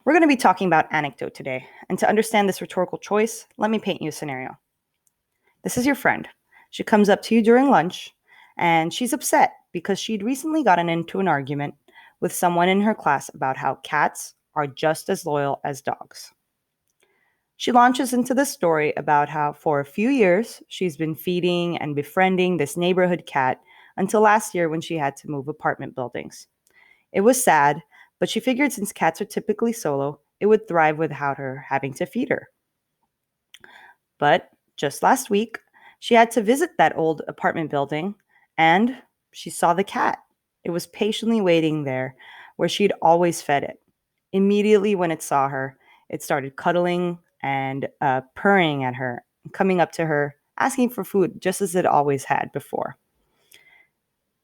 We're going to be talking about anecdote today. And to understand this rhetorical choice, let me paint you a scenario. This is your friend. She comes up to you during lunch and she's upset because she'd recently gotten into an argument with someone in her class about how cats are just as loyal as dogs. She launches into this story about how, for a few years, she's been feeding and befriending this neighborhood cat until last year when she had to move apartment buildings. It was sad, but she figured since cats are typically solo, it would thrive without her having to feed her. But just last week, she had to visit that old apartment building and she saw the cat. It was patiently waiting there where she'd always fed it. Immediately when it saw her, it started cuddling and purring at her, coming up to her, asking for food just as it always had before.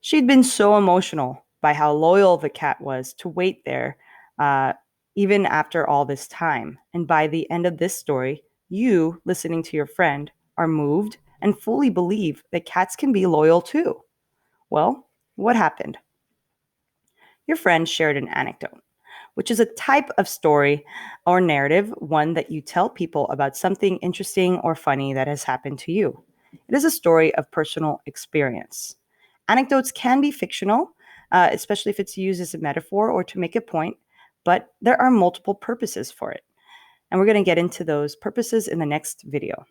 She'd been so emotional by how loyal the cat was to wait there, uh, even after all this time. And by the end of this story, you, listening to your friend, are moved and fully believe that cats can be loyal too. Well, what happened? Your friend shared an anecdote, which is a type of story or narrative, one that you tell people about something interesting or funny that has happened to you. It is a story of personal experience. Anecdotes can be fictional, especially if it's used as a metaphor or to make a point, but there are multiple purposes for it. And we're going to get into those purposes in the next video.